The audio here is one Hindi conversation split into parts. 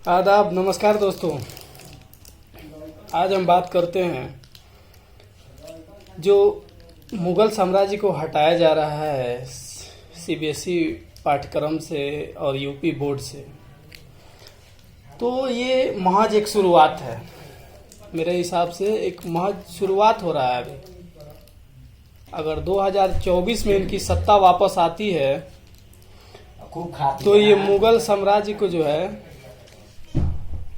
आदाब, नमस्कार दोस्तों। आज हम बात करते हैं जो मुग़ल साम्राज्य को हटाया जा रहा है सीबीएसई पाठ्यक्रम से और यूपी बोर्ड से। तो ये महज एक शुरुआत है, मेरे हिसाब से एक महज शुरुआत हो रहा है अभी। अगर 2024 में इनकी सत्ता वापस आती है तो ये मुग़ल साम्राज्य को जो है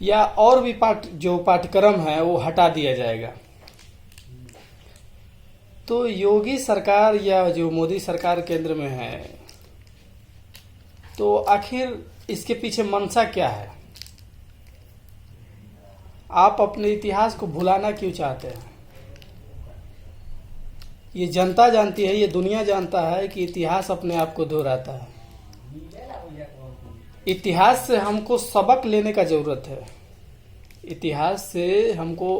या और भी पाठ्यक्रम है वो हटा दिया जाएगा। तो योगी सरकार या जो मोदी सरकार केंद्र में है, तो आखिर इसके पीछे मंशा क्या है? आप अपने इतिहास को भुलाना क्यों चाहते हैं? ये जनता जानती है, ये दुनिया जानता है कि इतिहास अपने आप को दोहराता है। इतिहास से हमको सबक लेने का जरूरत है। इतिहास से हमको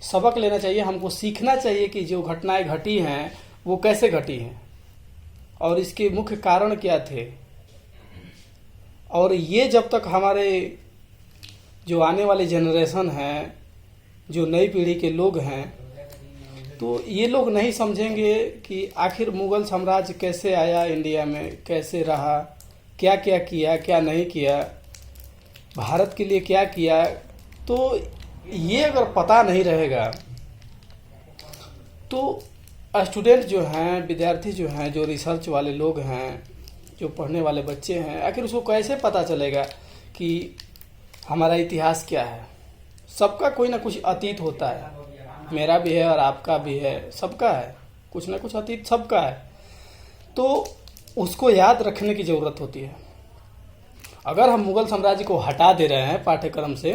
सबक लेना चाहिए, हमको सीखना चाहिए कि जो घटनाएं घटी हैं वो कैसे घटी हैं और इसके मुख्य कारण क्या थे। और ये जब तक हमारे जो आने वाले जनरेशन हैं, जो नई पीढ़ी के लोग हैं, तो ये लोग नहीं समझेंगे कि आखिर मुग़ल साम्राज्य कैसे आया इंडिया में, कैसे रहा, क्या क्या किया, क्या नहीं किया, भारत के लिए क्या किया। तो ये अगर पता नहीं रहेगा तो स्टूडेंट जो हैं, विद्यार्थी जो हैं, जो रिसर्च वाले लोग हैं, जो पढ़ने वाले बच्चे हैं, आखिर उसको कैसे पता चलेगा कि हमारा इतिहास क्या है। सबका कोई ना कुछ अतीत होता है, मेरा भी है और आपका भी है, सबका है, कुछ ना कुछ अतीत सबका है। तो उसको याद रखने की ज़रूरत होती है। अगर हम मुग़ल साम्राज्य को हटा दे रहे हैं पाठ्यक्रम से,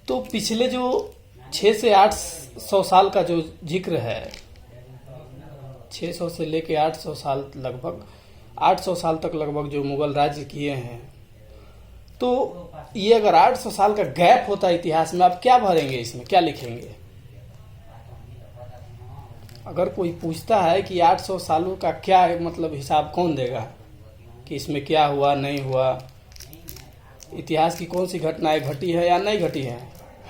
तो पिछले जो 600 से 800 साल का जो जिक्र है, 600 से लेके 800 साल, लगभग 800 साल तक लगभग जो मुग़ल राज्य किए हैं, तो ये अगर 800 साल का गैप होता है इतिहास में, आप क्या भरेंगे इसमें, क्या लिखेंगे? अगर कोई पूछता है कि 800 सालों का क्या मतलब हिसाब कौन देगा कि इसमें क्या हुआ, नहीं हुआ, इतिहास की कौन सी घटनाएं घटी है या नहीं घटी है,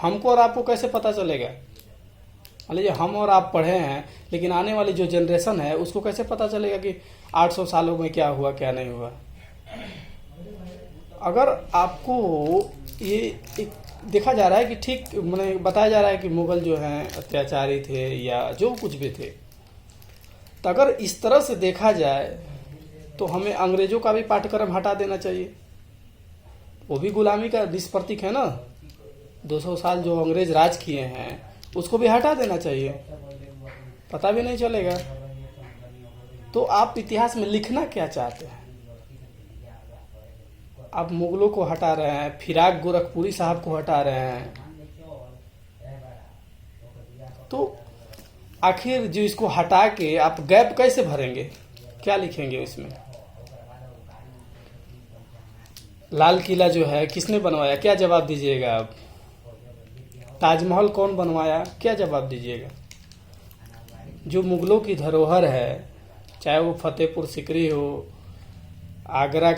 हमको और आपको कैसे पता चलेगा? मान लीजिए हम और आप पढ़े हैं, लेकिन आने वाली जो जनरेशन है उसको कैसे पता चलेगा कि 800 सालों में क्या हुआ, क्या नहीं हुआ? अगर आपको ये एक देखा जा रहा है कि ठीक मैंने बताया जा रहा है कि मुग़ल जो हैं अत्याचारी थे या जो कुछ भी थे, तो अगर इस तरह से देखा जाए तो हमें अंग्रेजों का भी पाठ्यक्रम हटा देना चाहिए। वो भी गुलामी का निष्प्रतीक है ना। 200 साल जो अंग्रेज राज किए हैं उसको भी हटा देना चाहिए, पता भी नहीं चलेगा। तो आप इतिहास में लिखना क्या चाहते हैं? आप मुगलों को हटा रहे हैं, फिराक गोरखपुरी साहब को हटा रहे हैं, तो आखिर जो इसको हटा के आप गैप कैसे भरेंगे, क्या लिखेंगे इसमें? लाल किला जो है किसने बनवाया, क्या जवाब दीजिएगा आप? ताजमहल कौन बनवाया, क्या जवाब दीजिएगा? जो मुगलों की धरोहर है, चाहे वो फतेहपुर सिकरी हो, आगरा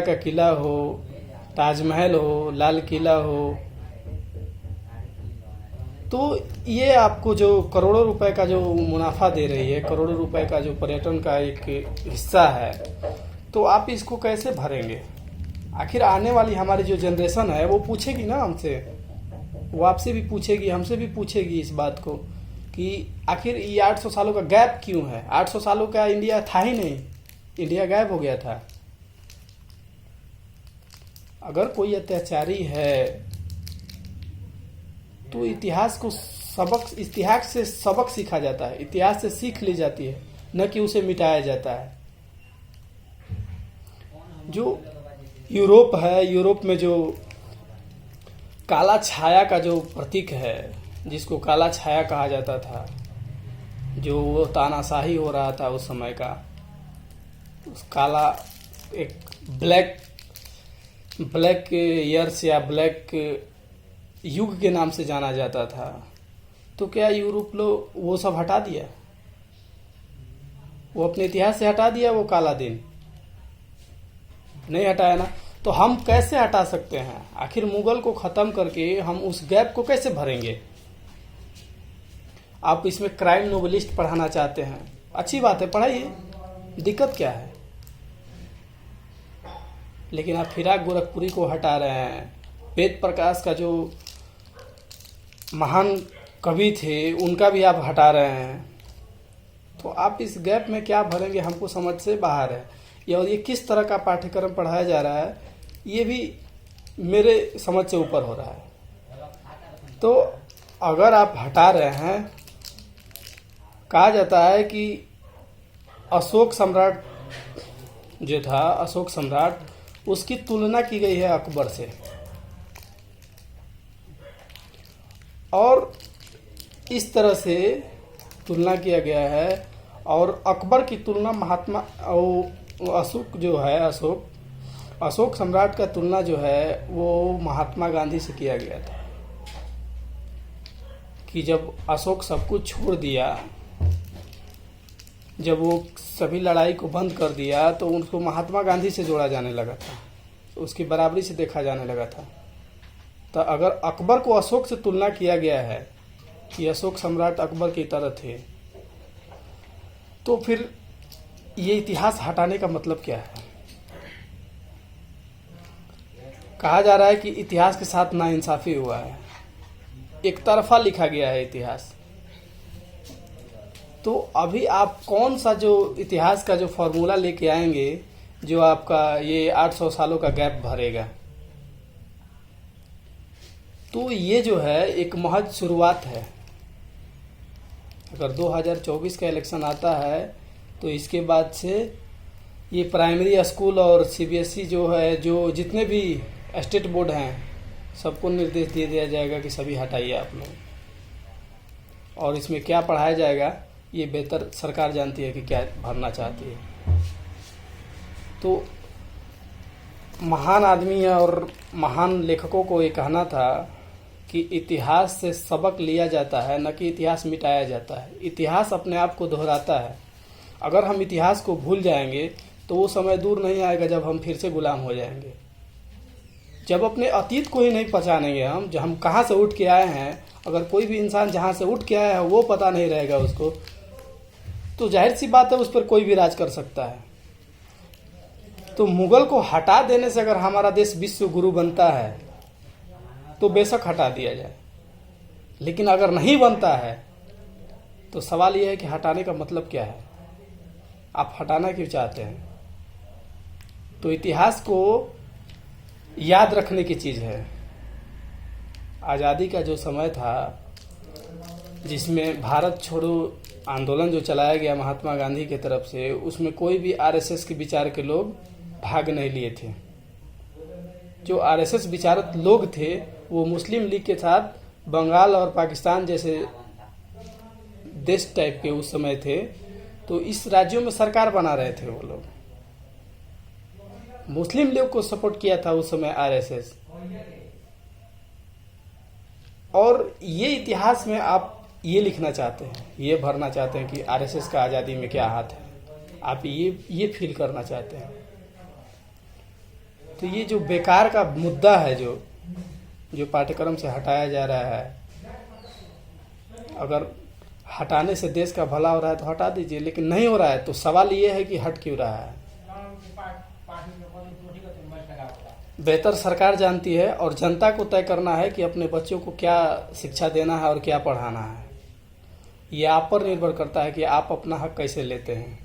का किला हो, ताजमहल हो, लाल किला हो, तो ये आपको जो करोड़ों रुपए का जो मुनाफा दे रही है, करोड़ों रुपए का जो पर्यटन का एक हिस्सा है, तो आप इसको कैसे भरेंगे? आखिर आने वाली हमारी जो जनरेशन है वो पूछेगी ना हमसे, वो आपसे भी पूछेगी, हमसे भी पूछेगी इस बात को कि आखिर ये 800 सालों का गैप क्यों है। 800 सालों का इंडिया था ही नहीं, इंडिया गायब हो गया था। अगर कोई अत्याचारी है तो इतिहास से सबक सीखा जाता है, इतिहास से सीख ली जाती है, न कि उसे मिटाया जाता है। जो यूरोप है, यूरोप में जो काला छाया का जो प्रतीक है, जिसको काला छाया कहा जाता था, जो वो तानाशाही हो रहा था उस समय का, उस काला एक ब्लैक ईयर्स या ब्लैक युग के नाम से जाना जाता था, तो क्या यूरोप लोग वो सब हटा दिया? वो अपने इतिहास से हटा दिया वो काला दिन? नहीं हटाया ना। तो हम कैसे हटा सकते हैं? आखिर मुगल को खत्म करके हम उस गैप को कैसे भरेंगे? आप इसमें क्राइम नोवेलिस्ट पढ़ाना चाहते हैं, अच्छी बात है, पढ़ाइए, दिक्कत क्या है। लेकिन आप फिराक गोरखपुरी को हटा रहे हैं, वेद प्रकाश का जो महान कवि थे उनका भी आप हटा रहे हैं, तो आप इस गैप में क्या भरेंगे? हमको समझ से बाहर है। और ये किस तरह का पाठ्यक्रम पढ़ाया जा रहा है, ये भी मेरे समझ से ऊपर हो रहा है। तो अगर आप हटा रहे हैं, कहा जाता है कि अशोक सम्राट जो था, अशोक सम्राट, उसकी तुलना की गई है अकबर से, और इस तरह से तुलना किया गया है। और अकबर की तुलना महात्मा और अशोक जो है, अशोक सम्राट का तुलना जो है वो महात्मा गांधी से किया गया था कि जब अशोक सब कुछ छोड़ दिया, जब वो सभी लड़ाई को बंद कर दिया, तो उनको महात्मा गांधी से जोड़ा जाने लगा था, उसकी बराबरी से देखा जाने लगा था। तो अगर अकबर को अशोक से तुलना किया गया है कि अशोक सम्राट अकबर की तरह थे, तो फिर ये इतिहास हटाने का मतलब क्या है? कहा जा रहा है कि इतिहास के साथ नाइंसाफी हुआ है, एक तरफा लिखा गया है इतिहास। तो अभी आप कौन सा जो इतिहास का जो फॉर्मूला लेके आएंगे जो आपका ये 800 सालों का गैप भरेगा? तो ये जो है एक महज शुरुआत है। अगर 2024 का इलेक्शन आता है तो इसके बाद से ये प्राइमरी स्कूल और सीबीएसई जो है, जो जितने भी स्टेट बोर्ड हैं, सबको निर्देश दे दिया जाएगा कि सभी हटाइए आप लोग। और इसमें क्या पढ़ाया जाएगा ये बेहतर सरकार जानती है कि क्या भरना चाहती है। तो महान आदमी और महान लेखकों को ये कहना था कि इतिहास से सबक लिया जाता है, न कि इतिहास मिटाया जाता है। इतिहास अपने आप को दोहराता है। अगर हम इतिहास को भूल जाएंगे तो वो समय दूर नहीं आएगा जब हम फिर से गुलाम हो जाएंगे। जब अपने अतीत को ही नहीं पहचानेंगे हम कहाँ से उठ के आए हैं, अगर कोई भी इंसान जहाँ से उठ के आया है वो पता नहीं रहेगा उसको, तो जाहिर सी बात है उस पर कोई भी राज कर सकता है। तो मुगल को हटा देने से अगर हमारा देश विश्व गुरु बनता है तो बेशक हटा दिया जाए, लेकिन अगर नहीं बनता है तो सवाल यह है कि हटाने का मतलब क्या है? आप हटाना क्यों चाहते हैं? तो इतिहास को याद रखने की चीज़ है। आज़ादी का जो समय था जिसमें भारत छोड़ो आंदोलन जो चलाया गया महात्मा गांधी की तरफ से, उसमें कोई भी आरएसएस के विचार के लोग भाग नहीं लिए थे। जो आरएसएस विचारक लोग थे वो मुस्लिम लीग के साथ बंगाल और पाकिस्तान जैसे देश टाइप के उस समय थे, तो इस राज्यों में सरकार बना रहे थे। वो लोग मुस्लिम लीग को सपोर्ट किया था उस समय आरएसएस। और ये इतिहास में आप ये लिखना चाहते हैं, ये भरना चाहते हैं कि आरएसएस का आज़ादी में क्या हाथ है, आप ये फील करना चाहते हैं। तो ये जो बेकार का मुद्दा है जो पाठ्यक्रम से हटाया जा रहा है, अगर हटाने से देश का भला हो रहा है तो हटा दीजिए, लेकिन नहीं हो रहा है तो सवाल ये है कि हट क्यों रहा है? बेहतर सरकार जानती है और जनता को तय करना है कि अपने बच्चों को क्या शिक्षा देना है और क्या पढ़ाना है। ये आप पर निर्भर करता है कि आप अपना हक कैसे लेते हैं।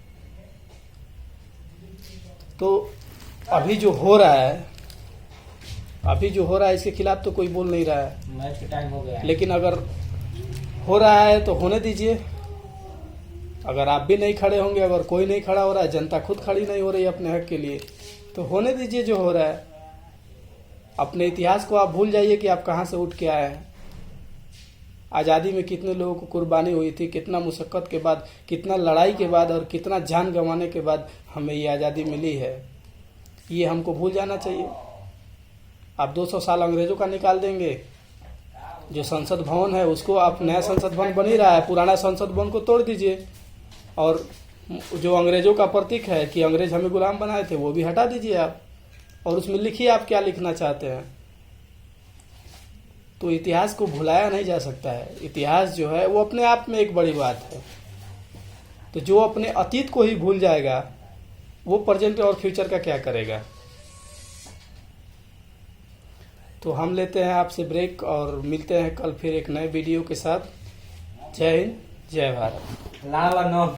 तो अभी जो हो रहा है इसके खिलाफ तो कोई बोल नहीं रहा है, मैच का टाइम हो गया है। लेकिन अगर हो रहा है तो होने दीजिए। अगर आप भी नहीं खड़े होंगे, अगर कोई नहीं खड़ा हो रहा है, जनता खुद खड़ी नहीं हो रही है अपने हक के लिए, तो होने दीजिए जो हो रहा है। अपने इतिहास को आप भूल जाइए कि आप कहाँ से उठ के आए हैं। आज़ादी में कितने लोगों को कुर्बानी हुई थी, कितना मुशक्कत के बाद, कितना लड़ाई के बाद और कितना जान गंवाने के बाद हमें ये आज़ादी मिली है, ये हमको भूल जाना चाहिए। आप 200 साल अंग्रेजों का निकाल देंगे, जो संसद भवन है उसको आप, नया संसद भवन बन ही रहा है, पुराना संसद भवन को तोड़ दीजिए। और जो अंग्रेजों का प्रतीक है कि अंग्रेज हमें गुलाम बनाए थे वो भी हटा दीजिए आप, और उसमें लिखिए आप क्या लिखना चाहते हैं। तो इतिहास को भुलाया नहीं जा सकता है। इतिहास जो है वो अपने आप में एक बड़ी बात है। तो जो अपने अतीत को ही भूल जाएगा वो प्रेजेंट और फ्यूचर का क्या करेगा। तो हम लेते हैं आपसे ब्रेक और मिलते हैं कल फिर एक नए वीडियो के साथ। जय हिंद, जय भारत।